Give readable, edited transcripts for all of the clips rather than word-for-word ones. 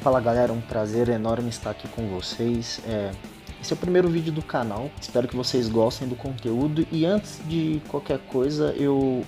Fala galera, um prazer enorme estar aqui com vocês. Esse é o primeiro vídeo do canal, espero que vocês gostem do conteúdo e antes de qualquer coisa eu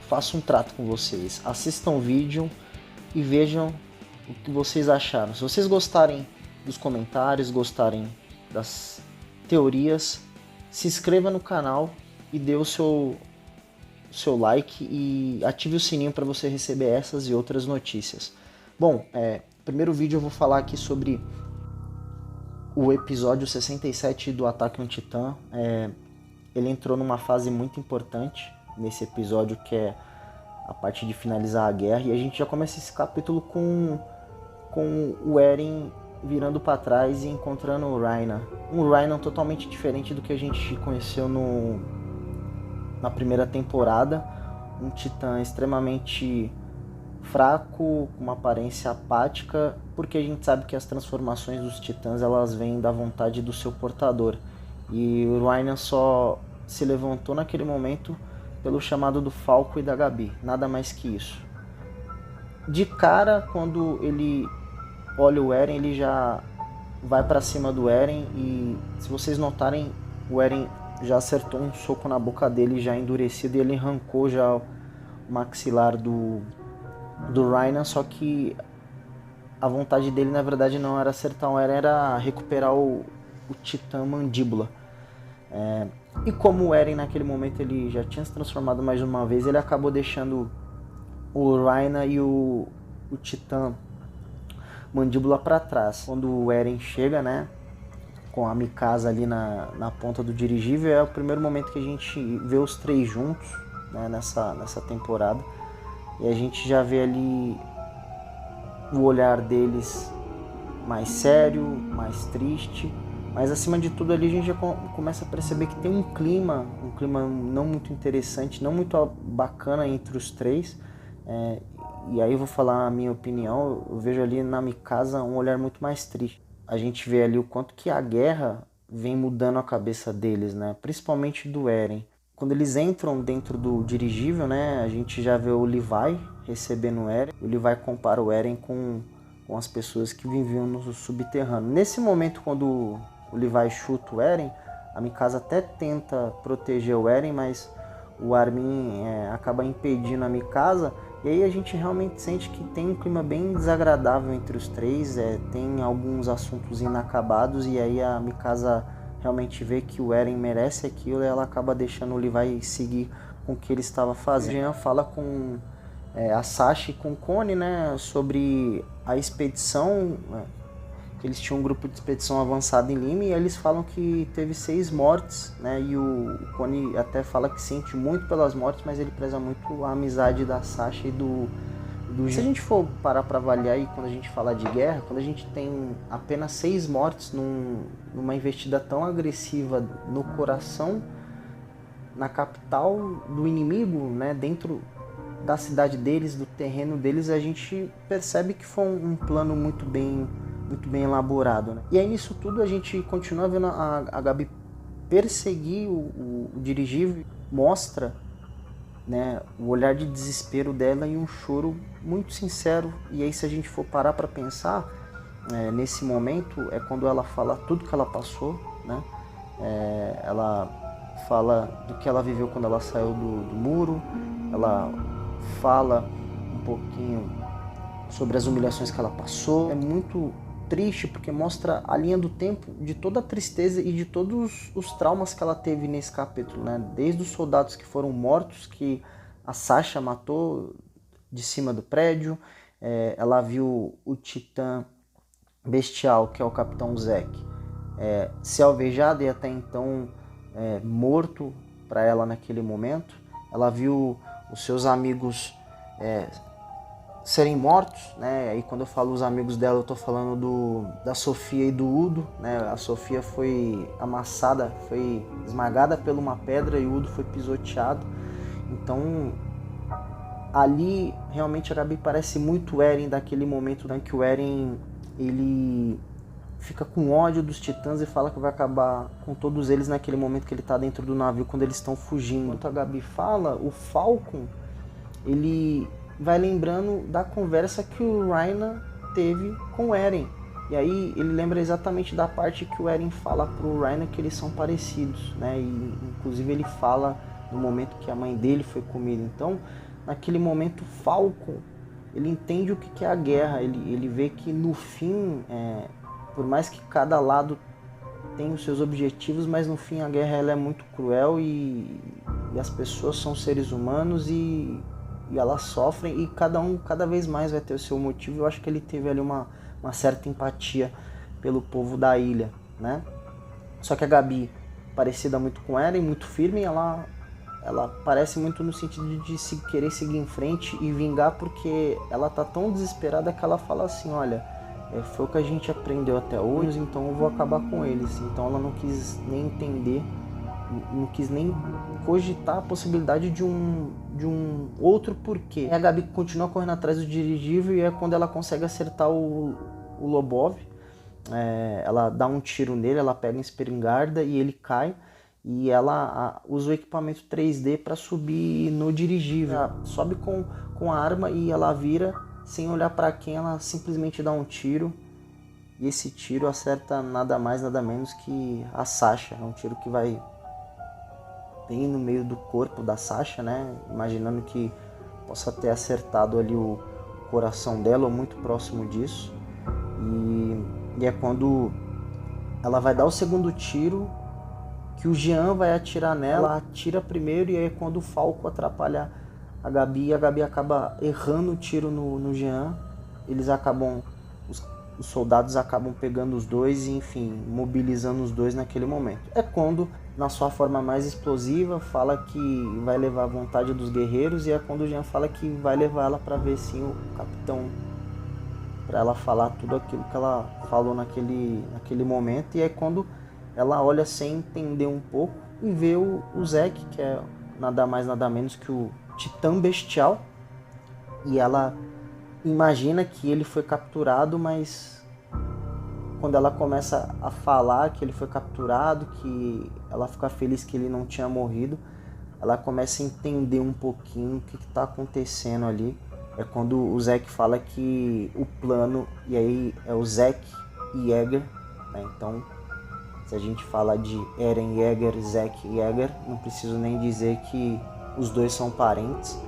faço um trato com vocês. Assistam o vídeo e vejam o que vocês acharam. Se vocês gostarem dos comentários, gostarem das teorias, se inscreva no canal e dê o seu like e ative o sininho para você receber essas e outras notícias. Bom, primeiro vídeo eu vou falar aqui sobre o episódio 67 do Ataque a um Titã. Ele entrou numa fase muito importante nesse episódio, que é a parte de finalizar a guerra, e a gente já começa esse capítulo com o Eren virando para trás e encontrando o Reiner. Um Reiner totalmente diferente do que a gente conheceu na primeira temporada. Um Titã extremamente fraco, com uma aparência apática, porque a gente sabe que as transformações dos titãs elas vêm da vontade do seu portador. E o Reiner só se levantou naquele momento pelo chamado do Falco e da Gabi, nada mais que isso. De cara, quando ele olha o Eren, ele já vai para cima do Eren e, se vocês notarem, o Eren já acertou um soco na boca dele, já endurecido, e ele arrancou já o maxilar do Reiner, só que a vontade dele na verdade não era acertar o Eren, era recuperar o Titã Mandíbula. E como o Eren naquele momento ele já tinha se transformado mais uma vez, ele acabou deixando o Reiner e o Titã Mandíbula para trás. Quando o Eren chega, né, com a Mikasa ali na ponta do dirigível, é o primeiro momento que a gente vê os três juntos, né, nessa temporada. E a gente já vê ali o olhar deles mais sério, mais triste. Mas acima de tudo ali a gente já começa a perceber que tem um clima não muito interessante, não muito bacana entre os três. E aí eu vou falar a minha opinião, eu vejo ali na Mikasa um olhar muito mais triste. A gente vê ali o quanto que a guerra vem mudando a cabeça deles, né? Principalmente do Eren. Quando eles entram dentro do dirigível, né, a gente já vê o Levi recebendo o Eren. O Levi compara o Eren com as pessoas que viviam no subterrâneo. Nesse momento, quando o Levi chuta o Eren, a Mikasa até tenta proteger o Eren, mas o Armin acaba impedindo a Mikasa. E aí a gente realmente sente que tem um clima bem desagradável entre os três. Tem alguns assuntos inacabados e aí a Mikasa realmente vê que o Eren merece aquilo e ela acaba deixando o Levi seguir com o que ele estava fazendo. O Jean fala com a Sasha e com o Connie, né, sobre a expedição, né, que eles tinham um grupo de expedição avançado em Lime, e eles falam que teve 6 mortes, né, e o Connie até fala que sente muito pelas mortes, mas ele preza muito a amizade da Sasha e do Jean. Se a gente for parar para avaliar aí, quando a gente fala de guerra, quando a gente tem apenas 6 mortes numa investida tão agressiva no coração, na capital do inimigo, né, dentro da cidade deles, do terreno deles, a gente percebe que foi um plano muito bem elaborado, né? E aí nisso tudo a gente continua vendo a Gabi perseguir o dirigível, mostra, né, o olhar de desespero dela e um choro muito sincero. E aí, se a gente for parar para pensar, nesse momento é quando ela fala tudo que ela passou, né? Ela fala do que ela viveu quando ela saiu do muro, ela fala um pouquinho sobre as humilhações que ela passou. É muito triste porque mostra a linha do tempo de toda a tristeza e de todos os traumas que ela teve nesse capítulo, né? Desde os soldados que foram mortos, que a Sasha matou de cima do prédio, ela viu o Titã Bestial, que é o Capitão Zack, ser alvejado e até então morto para ela naquele momento. Ela viu os seus amigos serem mortos, né? E quando eu falo os amigos dela, eu tô falando da Sofia e do Udo, né? A Sofia foi amassada, foi esmagada por uma pedra e o Udo foi pisoteado. Então ali realmente a Gabi parece muito o Eren daquele momento, né, que o Eren ele fica com ódio dos titãs e fala que vai acabar com todos eles naquele momento que ele tá dentro do navio, quando eles estão fugindo. Enquanto a Gabi fala, o Falcon ele vai lembrando da conversa que o Reiner teve com o Eren. E aí ele lembra exatamente da parte que o Eren fala pro Reiner que eles são parecidos, né? E inclusive ele fala no momento que a mãe dele foi comida. Então, naquele momento, Falcon, ele entende o que é a guerra. Ele vê que no fim, por mais que cada lado tenha os seus objetivos, mas no fim a guerra ela é muito cruel e as pessoas são seres humanos e elas sofrem e cada um cada vez mais vai ter o seu motivo. Eu acho que ele teve ali uma certa empatia pelo povo da ilha, né? Só que a Gabi, parecida muito com Eren, muito firme, ela parece muito no sentido de querer seguir em frente e vingar, porque ela tá tão desesperada que ela fala assim, olha, foi o que a gente aprendeu até hoje, então eu vou acabar com eles. Então ela não quis nem entender, não quis nem cogitar a possibilidade de um outro porquê. E a Gabi continua correndo atrás do dirigível e é quando ela consegue acertar o Lobov. Ela dá um tiro nele, ela pega uma espingarda e ele cai. E ela usa o equipamento 3D para subir no dirigível. Ela sobe com a arma e ela vira, sem olhar para quem, ela simplesmente dá um tiro. E esse tiro acerta nada mais, nada menos que a Sasha. É um tiro que vai bem no meio do corpo da Sasha, né? Imaginando que possa ter acertado ali o coração dela ou muito próximo disso. E é quando ela vai dar o segundo tiro que o Jean vai atirar nela. Ela atira primeiro e aí é quando o Falco atrapalha a Gabi e a Gabi acaba errando o tiro no Jean. Eles acabam, os soldados acabam pegando os dois e, enfim, mobilizando os dois naquele momento. É quando, na sua forma mais explosiva, fala que vai levar a vontade dos guerreiros, e é quando o Jean fala que vai levar ela para ver sim o capitão, para ela falar tudo aquilo que ela falou naquele momento. E é quando ela olha sem entender um pouco e vê o Zeke, que é nada mais nada menos que o Titã Bestial, e ela imagina que ele foi capturado, mas quando ela começa a falar que ele foi capturado, que ela fica feliz que ele não tinha morrido, ela começa a entender um pouquinho o que está acontecendo ali. É quando o Zeke fala que o plano, e aí é o Zeke Yeager, né? Então, se a gente fala de Eren Yeager, Zeke Yeager, não preciso nem dizer que os dois são parentes.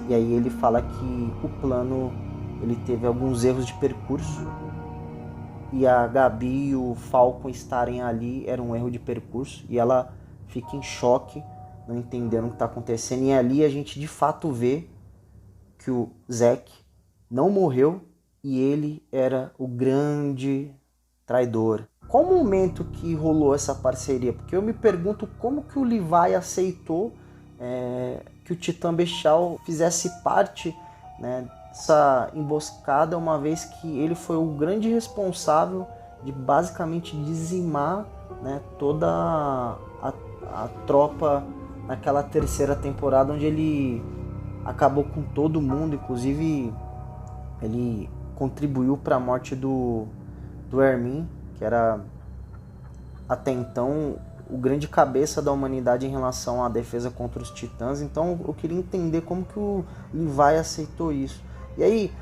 E aí ele fala que o plano ele teve alguns erros de percurso, e a Gabi e o Falcon estarem ali era um erro de percurso, e ela fica em choque, não entendendo o que está acontecendo. E ali a gente de fato vê que o Zeke não morreu e ele era o grande traidor. Qual o momento que rolou essa parceria? Porque eu me pergunto como que o Levi aceitou que o Titã Bestial fizesse parte, né, dessa emboscada, uma vez que ele foi o grande responsável de basicamente dizimar, né, toda a tropa naquela terceira temporada, onde ele acabou com todo mundo. Inclusive ele contribuiu para a morte do Ermin, que era até então o grande cabeça da humanidade em relação à defesa contra os titãs. Então eu queria entender como que o Levi aceitou isso. E aí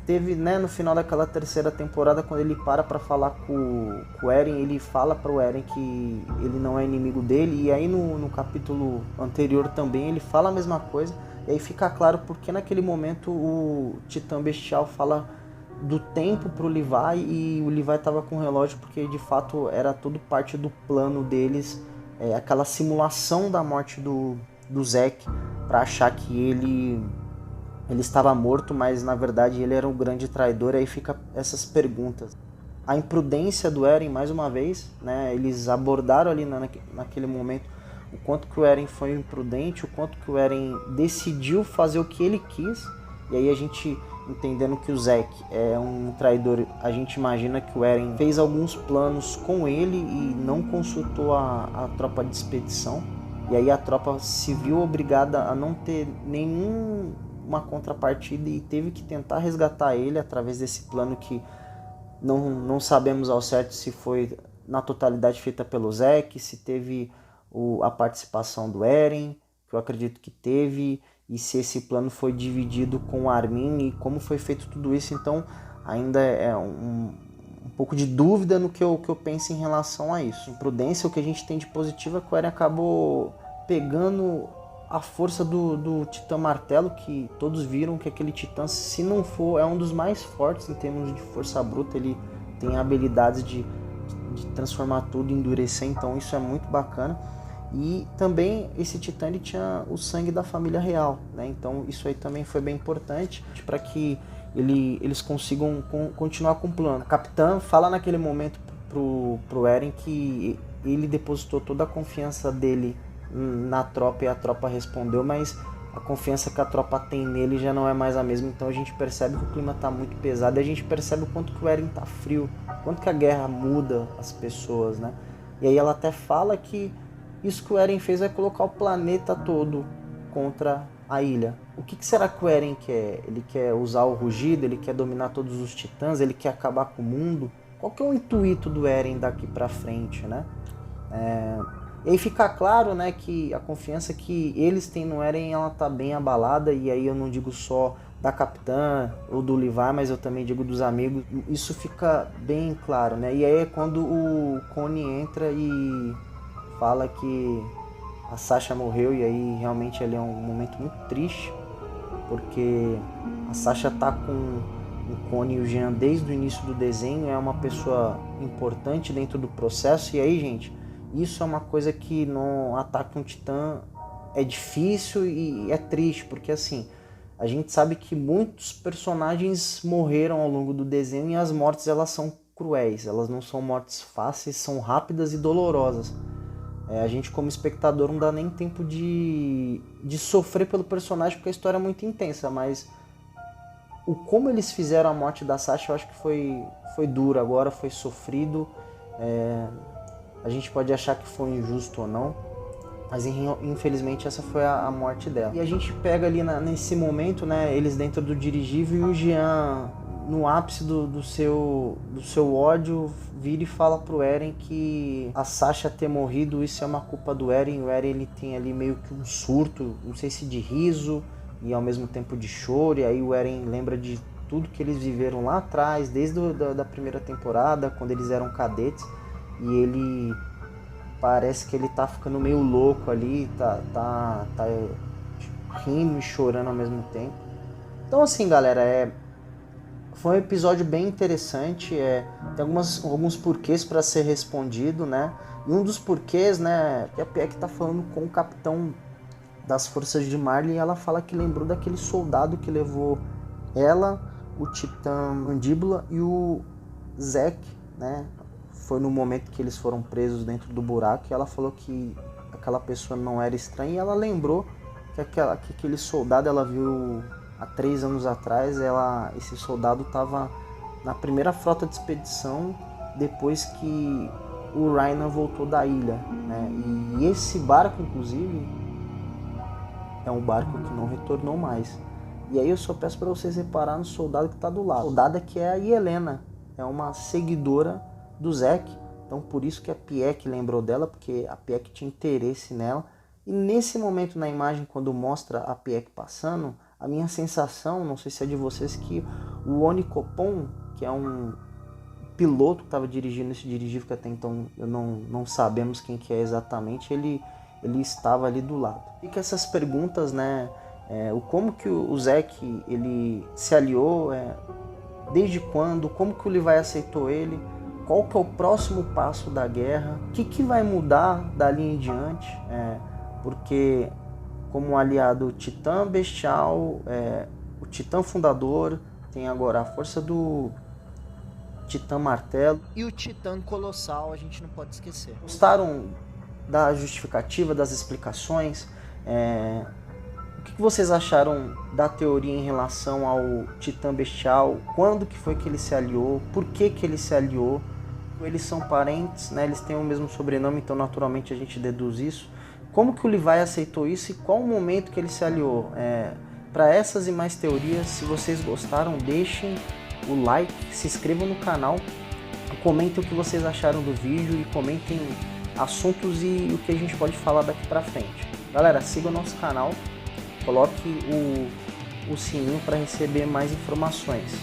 teve, né, no final daquela terceira temporada, quando ele para falar com o Eren, ele fala para o Eren que ele não é inimigo dele. E aí no capítulo anterior também ele fala a mesma coisa. E aí fica claro porque naquele momento o Titã Bestial fala do tempo pro Levi, e o Levi estava com o relógio porque de fato era tudo parte do plano deles, aquela simulação da morte do Zeke, para achar que ele estava morto, mas na verdade ele era um grande traidor. Aí fica essas perguntas. A imprudência do Eren, mais uma vez, né? Eles abordaram ali naquele momento o quanto que o Eren foi imprudente, o quanto que o Eren decidiu fazer o que ele quis. E aí a gente, entendendo que o Zeke é um traidor, a gente imagina que o Eren fez alguns planos com ele e não consultou a tropa de expedição. E aí a tropa se viu obrigada a não ter nenhuma contrapartida e teve que tentar resgatar ele através desse plano que não sabemos ao certo se foi na totalidade feita pelo Zeke, se teve a participação do Eren, que eu acredito que teve, e se esse plano foi dividido com o Armin e como foi feito tudo isso. Então ainda é um pouco de dúvida no que eu penso em relação a isso. Em Prudência, o que a gente tem de positivo é que o Eren acabou pegando a força do Titã Martelo, que todos viram que aquele Titã, se não for, é um dos mais fortes em termos de força bruta. Ele tem habilidades de transformar tudo, endurecer, então isso é muito bacana. E também esse Titã, ele tinha o sangue da família real, né? Então isso aí também foi bem importante para que eles consigam continuar com o plano. A Capitã fala naquele momento pro Eren que ele depositou toda a confiança dele na tropa e a tropa respondeu, mas a confiança que a tropa tem nele já não é mais a mesma. Então a gente percebe que o clima tá muito pesado, e a gente percebe o quanto que o Eren tá frio, o quanto que a guerra muda as pessoas, né? E aí ela até fala que isso que o Eren fez é colocar o planeta todo contra a ilha. O que será que o Eren quer? Ele quer usar o rugido? Ele quer dominar todos os titãs? Ele quer acabar com o mundo? Qual que é o intuito do Eren daqui pra frente, né? E aí fica claro, né, que a confiança que eles têm no Eren, ela tá bem abalada, e aí eu não digo só da Capitã ou do Levi, mas eu também digo dos amigos. Isso fica bem claro, né? E aí é quando o Connie entra e fala que a Sasha morreu, e aí realmente ali é um momento muito triste, porque a Sasha tá com o Connie e o Jean desde o início do desenho, é uma pessoa importante dentro do processo. E aí, gente, isso é uma coisa que no Ataque on Titan é difícil e é triste, porque assim, a gente sabe que muitos personagens morreram ao longo do desenho, e as mortes, elas são cruéis, elas não são mortes fáceis, são rápidas e dolorosas. A gente, como espectador, não dá nem tempo de sofrer pelo personagem, porque a história é muito intensa, mas como eles fizeram a morte da Sasha, eu acho que foi duro agora, foi sofrido. A gente pode achar que foi injusto ou não, mas infelizmente essa foi a morte dela. E a gente pega ali nesse momento, né, eles dentro do dirigível, e o Jean, no ápice do seu ódio, vira e fala pro Eren que a Sasha ter morrido, isso é uma culpa do Eren. O Eren, ele tem ali meio que um surto, não sei se de riso e ao mesmo tempo de choro, e aí o Eren lembra de tudo que eles viveram lá atrás, desde da primeira temporada, quando eles eram cadetes, e ele parece que ele tá ficando meio louco ali, tá rindo e chorando ao mesmo tempo. Então assim, galera, foi um episódio bem interessante, tem alguns porquês para ser respondido, né? E um dos porquês, né, que a Pieck tá falando com o capitão das forças de Marley, e ela fala que lembrou daquele soldado que levou ela, o Titã Mandíbula e o Zack, né? Foi no momento que eles foram presos dentro do buraco, e ela falou que aquela pessoa não era estranha, e ela lembrou que aquele soldado ela viu há 3 anos atrás. Esse soldado estava na primeira frota de expedição depois que o Reiner voltou da ilha, né? E esse barco, inclusive, é um barco que não retornou mais. E aí eu só peço para vocês reparar no soldado que está do lado. A soldada que é a Yelena, é uma seguidora do Zack. Então por isso que a Pieck lembrou dela, porque a Pieck tinha interesse nela. E nesse momento na imagem, quando mostra a Pieck passando, a minha sensação, não sei se é de vocês, que o Onicopon, que é um piloto que estava dirigindo esse dirigível, que até então eu não sabemos quem que é exatamente, ele estava ali do lado. Fica essas perguntas, né? Como que o Zack ele se aliou, desde quando, como que o Levi aceitou ele, qual que é o próximo passo da guerra, o que vai mudar dali em diante, porque como aliado Titã Bestial, o Titã Fundador, tem agora a força do Titã Martelo e o Titã Colossal, a gente não pode esquecer. Gostaram da justificativa, das explicações? O que vocês acharam da teoria em relação ao Titã Bestial? Quando que foi que ele se aliou? Por que ele se aliou? Eles são parentes, né? Eles têm o mesmo sobrenome, então naturalmente a gente deduz isso. Como que o Levi aceitou isso e qual o momento que ele se aliou? Para essas e mais teorias, se vocês gostaram, deixem o like, se inscrevam no canal, comentem o que vocês acharam do vídeo e comentem assuntos e o que a gente pode falar daqui para frente. Galera, siga o nosso canal, coloque o sininho para receber mais informações.